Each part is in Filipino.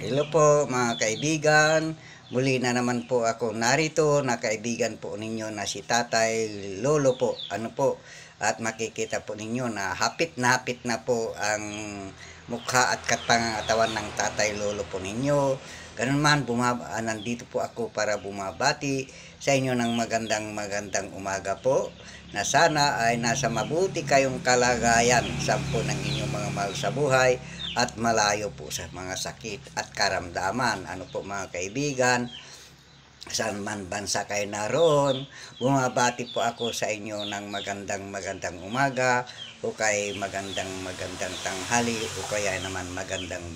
Hello po mga kaibigan. Muli na naman po ako narito na kaibigan po ninyo na si Tatay Lolo po. Ano po? At makikita po ninyo na hapit na po ang mukha at kapangatawan ng Tatay Lolo po ninyo. Ganun man, nandito po ako para bumabati sa inyo ng magandang umaga po. Na sana ay nasa mabuti kayong kalagayan sa po ng inyong mga mahal sa buhay at malayo po sa mga sakit at karamdaman. Ano po mga kaibigan, saan man bansa kayo naroon, bumabati po ako sa inyo ng magandang umaga o kay magandang tanghali o kaya naman magandang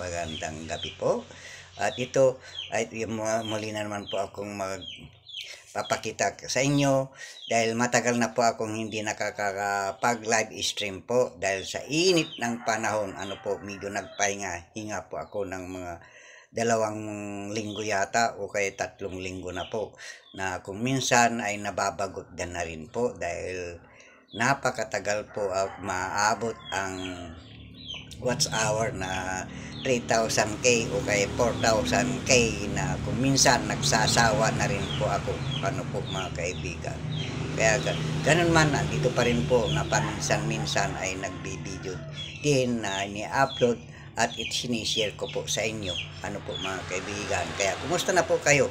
gabi po. At ito ay muli na naman po akong papakita sa inyo dahil matagal na po akong hindi nakakapag live stream po dahil sa init ng panahon. Ano po, medyo hinga po ako ng mga 2 linggo yata o kaya 3 linggo na po, na kung minsan ay nababagot na rin po dahil napakatagal po maabot ang watch hour na 3,000K o kaya 4,000K, na kung minsan nagsasawa na rin po ako. Ano po mga kaibigan, kaya ganun man, dito pa rin po na paminsan-minsan ay nagbibideo din na ni-upload at sinishare ko po sa inyo. Ano po mga kaibigan, kaya kumusta na po kayo?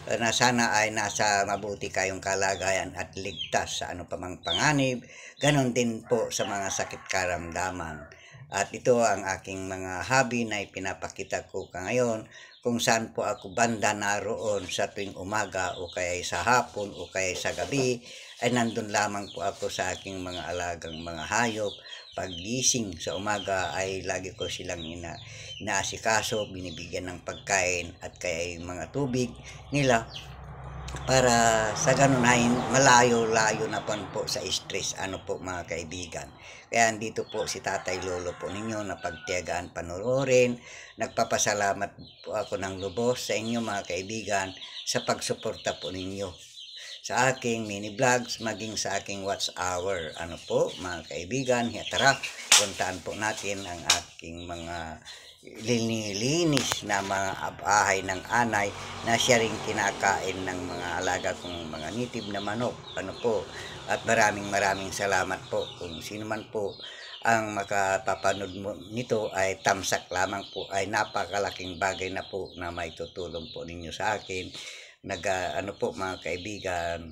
Na sana ay nasa mabuti kayong kalagayan at ligtas sa ano pa mang panganib. Ganon din po sa mga sakit karamdaman. At ito ang aking mga hobby na ipinapakita ko ngayon, kung saan po ako banda naroon sa tuwing umaga o kaya sa hapon o kaya sa gabi, ay nandun lamang po ako sa aking mga alagang mga hayop. Paggising sa umaga ay lagi ko silang inaasikaso, binibigyan ng pagkain at kaya yung mga tubig nila, para sa ganun ay malayo-layo na po sa stress. Ano po mga kaibigan, kaya andito po si Tatay Lolo po ninyo na pagtiyagaan panoorin. Nagpapasalamat po ako ng lubos sa inyo mga kaibigan sa pagsuporta po ninyo sa aking mini vlogs, maging sa aking watch hour. Ano po mga kaibigan, tara puntaan po natin ang aking mga linilis na mga bahay ng anay na siya rin kinakain ng mga alaga kong mga native na manok. Ano po, at maraming salamat po. Kung sino man po ang makapapanood mo nito ay tamsak lamang po, ay napakalaking bagay na po na may tutulong po ninyo sa akin. Ano po mga kaibigan,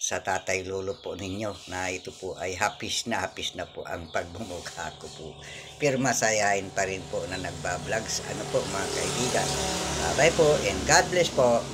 sa Tatay Lolo po ninyo, na ito po ay hapis na po ang pagbumukha ko po. Pero masayahin pa rin po na nagba-vlogs. Ano po mga kaibigan, bye po and God bless po.